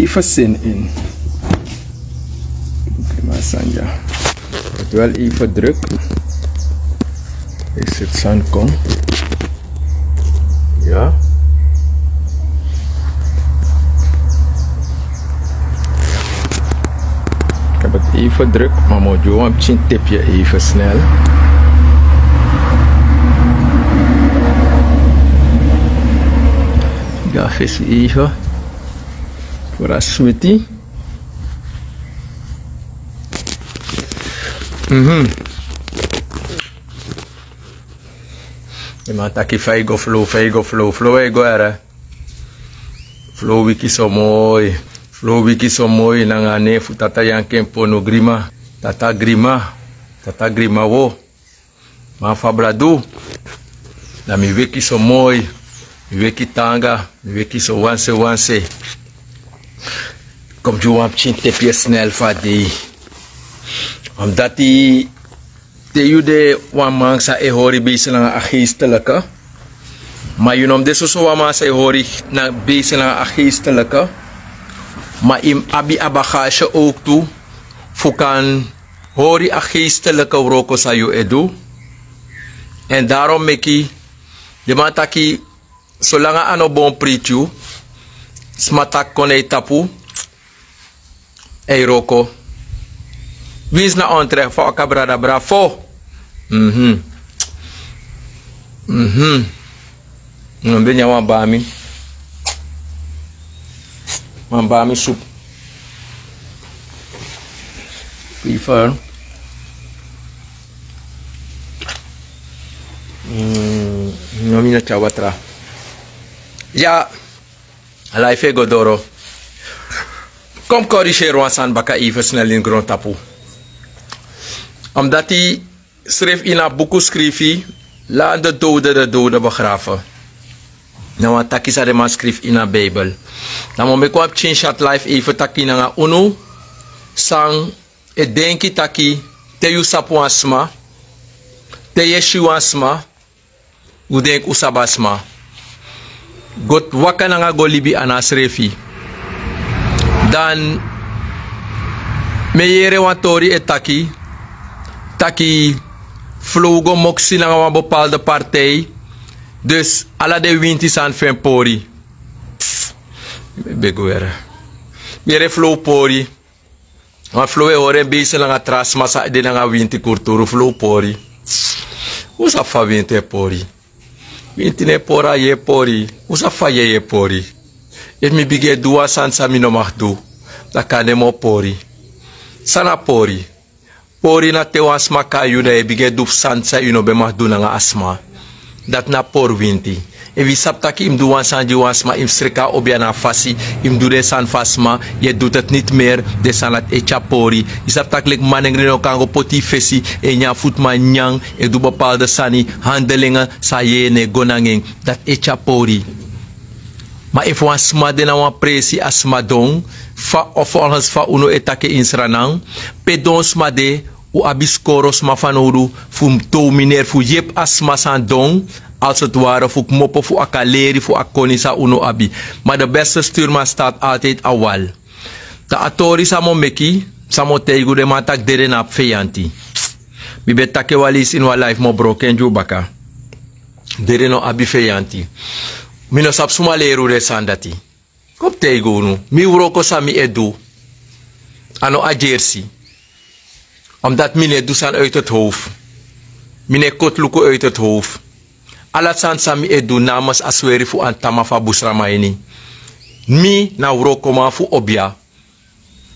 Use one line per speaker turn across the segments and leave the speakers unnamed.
even zin in. Oké, maar Sanja. Het wel even druk. Is het Sancon? Ja. Ik heb het even druk, maar moet je een tipje even snel. Ja, vis even. Voor een sweetie. Maar taki feigo flow ego era. Flow wiki so mooi nangane fu tata yanken pono grima. Tata grima wo. Ma fabradu. Na mi wiki so mooi. Mi wiki tanga, mi wiki so wanse. Kom je wap chin tepje snel fadi. Omdat die te jude wamang sa ehori base lang geestelijke. Maar je noemt deze zo wamang sa ehori na base lang geestelijke. Maar im abi abagage ook toe. Fukan hori geestelijke roko sa you edu. En daarom meki de mataki zolang ano bon pritju smatak kone tapu ei roko. Wie is na entree voor Cabrada Bravo? Dan ben je wambami soep. Prefer. Nomina chawatra. Ja, life godoro. Kom corrigeer wasan baka even snel in grond tapu. Omdat hij schreef in een boek schreef, laat de doden begraven. Nou, wat takis adema schreef in een Bijbel. Nou, moet ik op chat live even taki na unu sang e denki taki te yusapu asma te yeshu asma u denk usabasma. Got waka na go libi ana schrefi. Dan meyere watori e taki vlogen moxie naar een bepaalde partij. Dus alle de wind is aan van pori. Begoere. Meer flow pori. Maar flow horen bezig naar tras, maar sa de naar wind kultuur flow pori. Hoe sa fa wind pori? Wind ne pora je pori. Hoe sa fa je pori? Het mi bige dua sansa mi no mag do. Da kanemo pori. Sana pori. Pori na te asma kayu na ebige duf sansa ino be mag doen nga asma. Dat na por winti. E vi saptaki im duan sanji asma im streka obia na fasi im dude san fasma je doet het niet meer de sanat echa pori. I saptak lek manengrino kango poti fesi e nya futma nyang e du bepaalde sani handelingen sa yene gonanging dat echa pori. Maar if wan sma de na wan presi asma dong fa volgens fa uno etake insranang pedon sma de u abiskoros ma fanuru fum to miner fu yep asma san dong als het ware fu mopo fu akaleri fu akonisa uno abi. Maar de beste stuurman staat altijd awal. De atori samo meki samo teigu de matak dere na feyanti. Bibe take walis in wa life mo broken jubaka. Dere no abi feyanti. Mino sap suma leru de sandati. Kop teigu nu. Mi uroko sami edu. Ano a jersey. Omdat mine dusan uit het hoofd. Mine kotluko uit het hoofd. Alatsan sami edu namens asweri fu antama fa busramaini. Mi na uroko ma fu obia.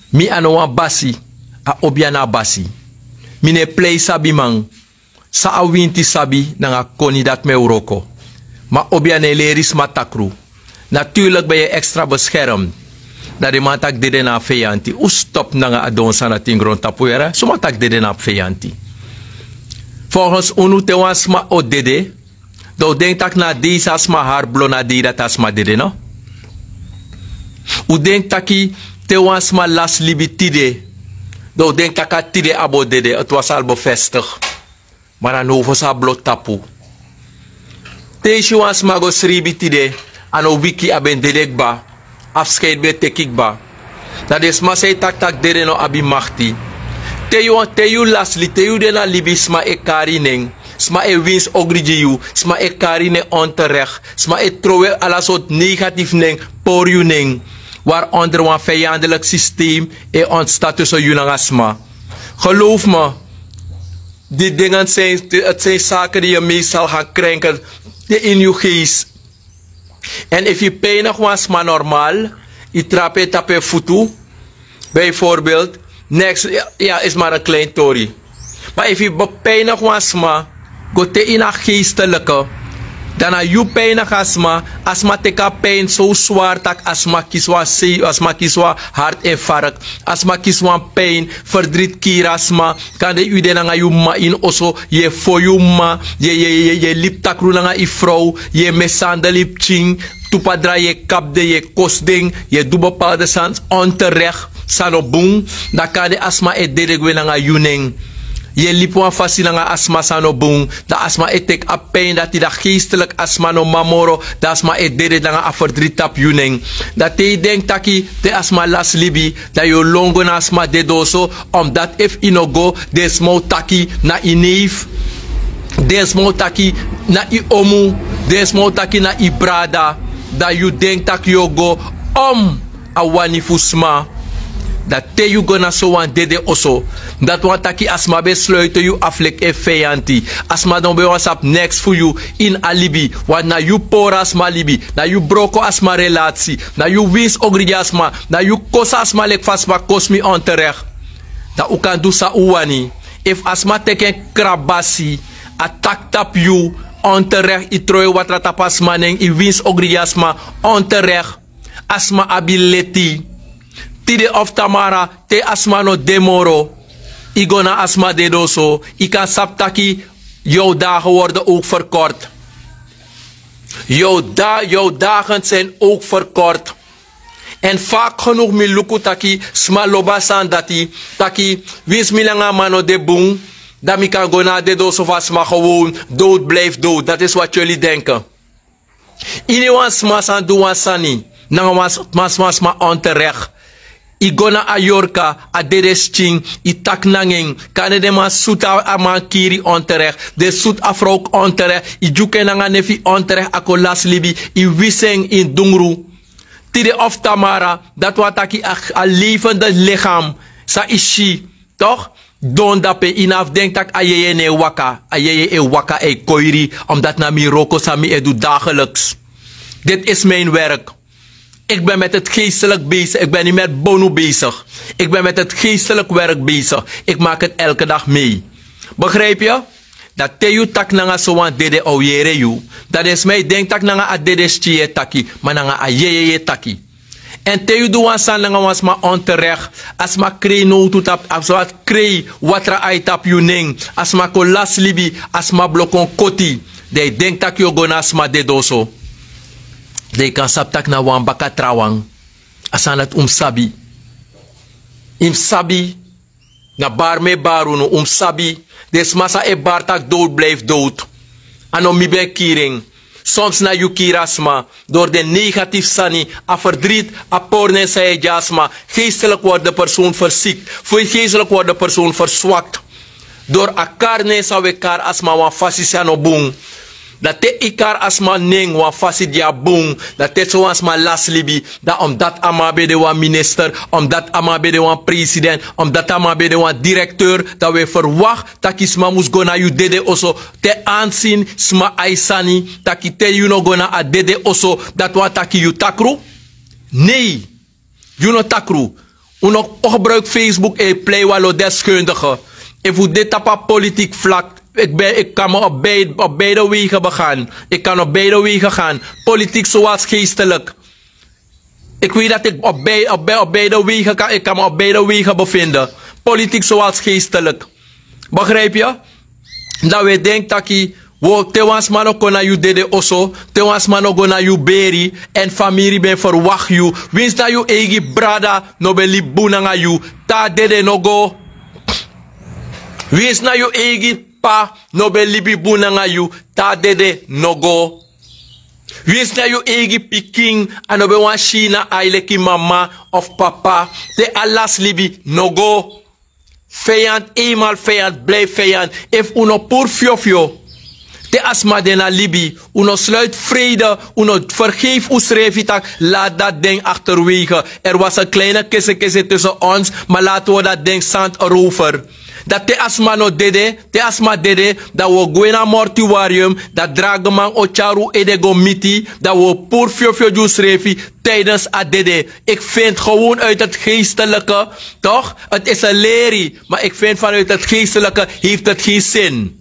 Mi ano wa basi. A obia na basi. Mine play sabi mang. Sa a winti sabi na nga koni dat me uroko. Maar obia ne leris matakru. Natuurlijk ben je extra beschermd. Dat de matak dede na feyanti. U stop na nga adon sa nating grond tapuera. So matak dede na feyanti. Volgens unu te wasma o dede. Do denk tak na di sasma harblo na di dat asma dede no. U denk taki te wasma las libitide. Do denk taka tide abo dede. Het was al bevestigd. Maar aan hoeven sa blot tapu. Teesje was mago sribi tide. Ano wiki aben dedekba. Afscheid be tekikba. Dat is maar say tak dede no abi machti. Teyu lasli, teyu de na libi sma e karining. Sma e wins ogrijiu, sma e karine onterecht. Sma e trowe ala soort negatief ning, por you ning. Waaronder een vijandelijk systeem en ontstaat tussen jullie en asma. Geloof me, die dingen zijn zaken die je meestal gaat krijgen in je geest. En als je pijnig was maar normaal, je trapt tape voet, bijvoorbeeld, next, ja, is maar een klein tory. Maar als je pijnig was maar, go te in een geestelijke, dan a you pijn asma, asma teka pijn zo zwaar dat asma kiswa see, asma kiswa hartinfarct, asma kiswa pijn, verdriet kier asma, kan de u de nanga you ma in oso, je for you ma, je lip takru nanga i vrouw, je mesande lip ching, tupadra je kap de je kostding, je doe bepaalde sans onterecht, sano boom, dan kan de asma e dedegwe nanga you ning. Je liep wan fasi nga asma sano boom. Da asma etek a pijn dat die da geestelijk asma no mamoro. Da asma et dede nga a verdriet tap yuning. Dat te denk taki te asma las libi. Da yo longo na asma de doso. Omdat if inogo desmo taki na i neef. Desmo taki na i omu. Desmo taki na i brada. Da you denk tak yo go a wani fusma. Dat te you gonna so wan dede oso. Dat wan taki asma be sluiten you aflek e feyanti. Asma don be wasap next for you in alibi. Want na you por asma libi. Na you broko asma relatie. Na you wins ogri asma. Na you kosa asma lek fasma kosmi onterecht. Dat u kan do sa uwani. If asma teken krabasi. Attack tap you onterecht. I troe wat rata pasma neng. I wins ogri asma onterecht. Asma ability. Tide of Tamara, te asma no demoro. Igona asma de doso. I kan saptaki, jouw dagen worden ook verkort. Jouw dagen zijn ook verkort. En vaak genoeg mi luku taki, sma lobasan dati, taki, wins mi langa mano de boom, dat mi kan gona de doso vast maar gewoon dood blijft dood. Dat is wat jullie denken. Inewan sma san duwan sani, nanga mas ma onterecht. I gona a yorka, a dedesching, I tak nanging, kane de man suta a man kiri onterecht, de sut a vrouw onterecht, I juke nanga nefi onterecht ako las libi, I wiseng in dungru. Tide of Tamara, dat wat aki a levende lichaam, sa ishi, toch? Don dape inaf denk tak ayeye ne waka, ayeye e waka e koiri, omdat na mi roko sa mi edu dagelijks. Dit is mijn werk. Ik ben met het geestelijk bezig. Ik ben niet met bono bezig. Ik ben met het geestelijk werk bezig. Ik maak het elke dag mee. Begrijp je? Dat teyu tak nanga soan dede oyere you. Dat is mij denk tak nanga a dede stiye taki. Maar nanga a yeye taki. En teyu doan san nanga was ma onterecht. As ma kree no tutap. As ma kree watra aitap you ning. As ma ko las libi. As ma blokon koti. De denk tak yo gonas ma de doso. De kan saptak na wan baka trawang. Asanat sabi. Sabi. Na bar me baruno sabi. Des massa e bartak dood blijft dood. Ano mi ben kiring. Soms na you kirasma. Door de negatief sani. A verdriet. A porne sa e jasma. Geestelijk wordt de persoon verziekt. Geestelijk wordt de persoon verzwakt. Door a karne sa we kar asma wan fasisano boom. Dat te ikar asma ning wan fasi dia boom. Dat te so asma las libi. Dat omdat amabe de wan minister. Omdat amabe de wan president. Omdat amabe de wan directeur. Dat we verwacht. Dat ki sma mus gona you dede oso. Te aanzien sma aisani. Dat ki te you no gona a dede oso. Dat wat taki you takru. Nee. You no takru. Uno gebruik Facebook e play walo deskundige. If u dit tapa politiek vlak. Ik kan me op beide wegen begaan. Ik kan op beide wegen gaan. Politiek zoals geestelijk. Ik weet dat ik op beide wegen kan. Ik kan me op beide wegen bevinden. Politiek zoals geestelijk. Begrijp je? Dat we denken dat je... Te wans mano kona you dede oso. Te wans mano gona you beri. En familie ben verwacht you. Wins dat you egi brada. No be libu nanga you. Ta dede no go. Wins na you egi... Pa no be libi bunanga you ta dede no go. Wins na you egi piking ano be wan China aile ki mama of papa. Te alas libi no go. Vijand, eenmaal vijand, blijf vijand. If uno pur fiofio. Te asma dena libi. Uno sluit vrede. Uno vergeef usrevitak. Laat dat ding achterwege. Er was een kleine kisse tussen ons. Maar laten we dat ding zand erover. Dat te asma no dede. Te asma dede. Dat we gwena mortuarium. Dat drageman ocharu edego miti. Dat we pur fiofio usrevi. Tijdens adede. Ik vind gewoon uit het geestelijke. Toch? Het is een lerie. Maar ik vind vanuit het geestelijke heeft het geen zin.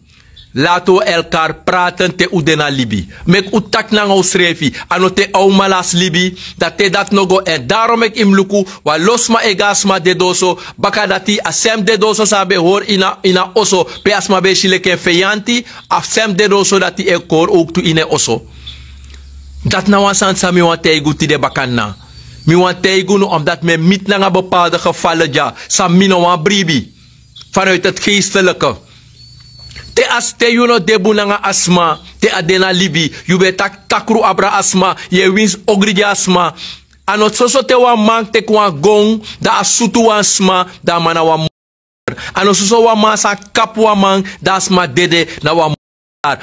Laten we elkaar praten te udena libi. Mek utak nang ausrefi. Ano te aumalas libi. Dat te dat nogo. En daarom ik imluku. Wa losma egasma de doso. Baka dati asem de doso sabe hoor ina oso. Pe asma be shileke feyanti. Asem de doso dati e kor ook tu ine oso. Dat na wansan sa mi wan teigu ti de bakanna. Mi wan teigu no omdat me mit na nga bepaalde gevallen ja. Sa mi no wan bribi. Vanuit het geestelijke. Te as te you no debu nanga asma. Te adena libi. You be takru abra asma. Ye wins ogridi asma. Anot soso te wan man te kwa gong. Da asutu wan asma. Da mana wan ano soso wan man sa kap wan man. Da asma dede na wan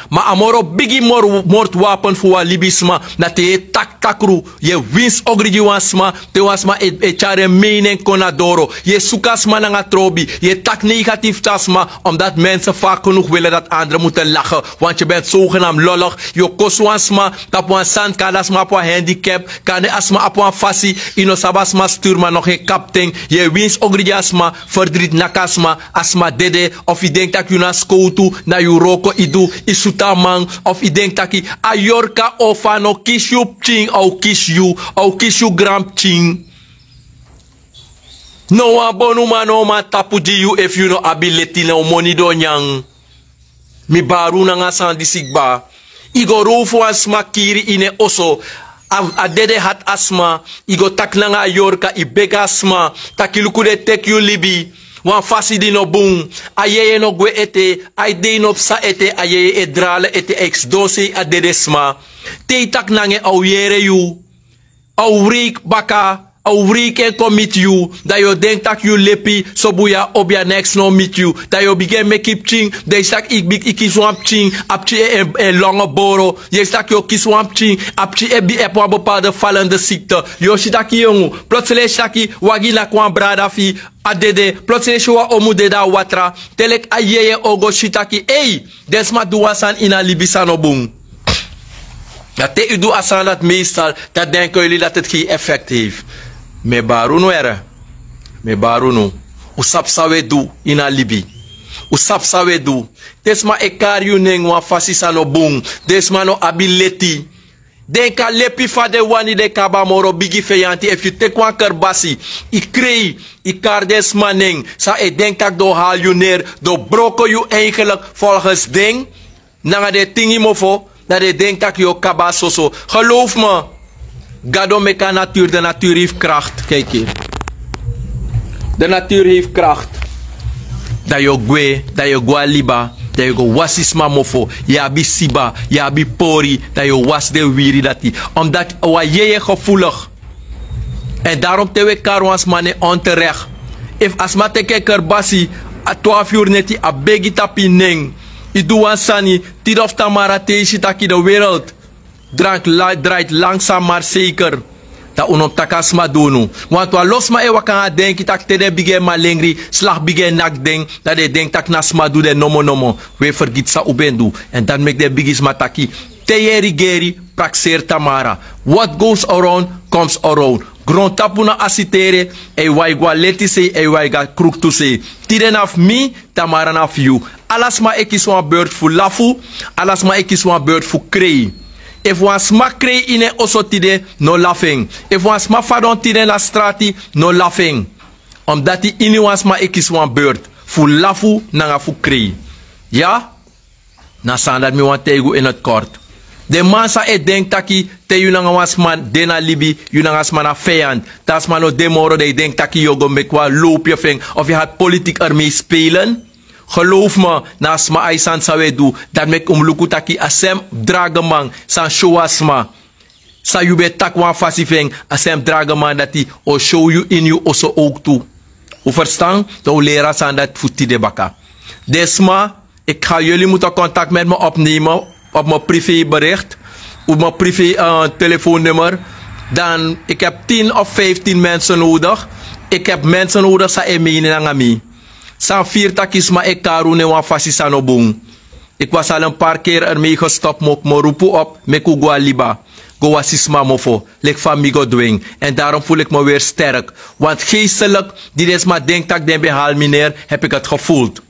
maar amoro bigi moordwapen voor wa libisma. Dat te takru. Je wins ogridi wansma. Te wansma e chare mening konadoro. Je sukasma nanga trobi. Je tak negatief tasma. Omdat mensen vaak genoeg willen dat anderen moeten lachen. Want je bent zogenaamd lollig. Je kos wansma. Tap wan sand kan asma op een handicap. Kan de asma op een fassi. Ino sabasma stuur maar nog geen kapting. Je wins ogridi asma. Verdriet nakasma. Asma dede. Of je denkt dat je na school toe. Na je roko idu. Isutamang of I denk taki ayorka of ano kiss you ching au kiss you gram ching. No abonu manoma tapuji you if you no ability no money do nyang. Mi baru na nga san disigba. Igo rofu asma kiri ine oso. Adede hat asma. Igo tak na nga ayorka I bega asma. Takiluku de tek you libi. Wan fasi di no boom. Ayeye no gwe ete. Ayde no psa ete. Ayeye e drale ete ex dosi adedesma. Te tak nange au yere you. Au rik baka. Au rik en kom meet you. Da yo denk tak you lepi. So buya obia next no meet you. Da yo begin me keep ching. Da stak ik big iki swamp ching. Apchi e lange boro. Je stak yo ki swamp ching. Apchi e bi e po bepaalde vallende ziekte. Yo shitaki jongu. Plotseling shitaki wagi na kwa brada fi. Adede, plotseling shwa omu deda watra. Telek ayeye ogo shitaki. Ey, desma duwasan ina libisano boom. Dat te u doet asan dat meestal, dat denken jullie dat het geen effect heeft. Me baruno era. Me baruno. Usap sawe du ina libi. Usap sawe du. Desma ekar yu neng wan fasisano boom. Desma no ability. Denka lepi fa de wani de kaba moro bigi feyanti. If you take one kerbasi. I krei. I kardes maneng. Sa e denka do haal yu neer. Do broko yu eigenlijk volgens ding. Nanga de tingi mofo. Dat je denkt dat je kaba soso. Geloof me. Gado meka natuur. De natuur heeft kracht. Kijk hier. De natuur heeft kracht. Dat je gwe. Dat je gwa liba. Dat je go wasisma mofo. Je bi siba. Je bi pori. Dat je was de wiri dati. Omdat wa je gevoelig. En daarom te we karwans mane onterecht. If asma teke kerbasi. A 12 uur neti a begi tapi neng. I doe ansani, tid of tamara teesi taki de wereld. Draait langzaam maar zeker. Dat uno takasma dunu. Want wa losma e wakanga denki tak tede bige malengri, slag bige nak denk, dat de denk tak nasma do de nomo. We vergiet sa ubendu. En dan mek de bigisma taki. Teyeri geri, praxeer tamara. What goes around, comes around. Grond tapuna asitere, e waiga letise, e waiga kruktuse. Tiden af mi, tamara af you. Alas ma ek is wan beurt voor lafu, alas ma ek is wan beurt voor krei. If wan sma krei ine oso tide, no laughing. If wan sma fadon tide la strati, no laughing. Omdat die ini wan sma ek is wan beurt voor lafu, nanga voor krei. Ja? Na sandat mi wan tegu in het kort. De man sa e denk taki te yu nanga wasman dena libi, yu nanga wasman a vijand. Tas man no demoro de denk taki yogo mekwa loop je ving. Of je gaat politiek ermee spelen. Geloof me, naast me aisan sawe do, dat mek umluku taki asem dragemang san showasma. Sa you be tak wan fasifeng, asem dragaman dat die o show you in you oso ook toe. U verstaan? Dan leren ze aan dat voetie de baka. Desma, ik ga jullie moeten contact met me opnemen op mijn privébericht, op mijn privé telefoonnummer. Dan, ik heb 10 of 15 mensen nodig. Ik heb mensen nodig sa emene na ngami. Sa 4 takis ma ik karu ne wan fasi sanobong. Ik was al een paar keer ermee gestopt, mok mo roepu op, me kugwa liba. Go wasisma mofo, lek famigo dwing. En daarom voel ik me weer sterk. Want geestelijk, die is maar denkt dat ik den behaal meneer, heb ik het gevoeld.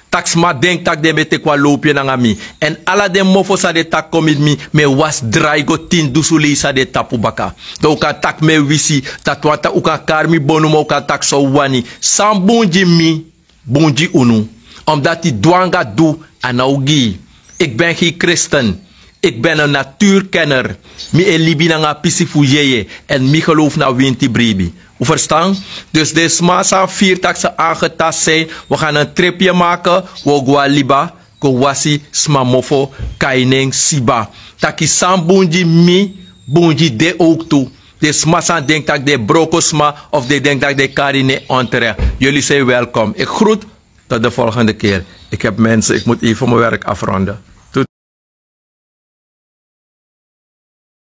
Tax ma denkt dat ik den bete kwa loopje na ngami. En alla den mofo sa de tak komit mi, me was draigo 10 dusuli sa de tapu baka. Do ka tak me wisi, dat wata uka karmi bonu mo ka tak so wani. Sam bonji mi, bonji unu. Omdat die dwanga doe aan augi. Ik ben geen christen. Ik ben een natuurkenner. Mi e libi na nga pisifu yeye. En mi geloof na winti bribi. U verstaan? Dus deze massa 4 taksen aangetast zijn. We gaan een tripje maken. We gaan liba. Go wasi smamofo kaining siba. Taki sam bunji mi. Bunji de ook toe. Dus massa denkt dat de brokosma. Of de denkt dat de karine onterecht. Jullie zijn welkom. Ik groet. Tot de volgende keer. Ik heb mensen. Ik moet even mijn werk afronden.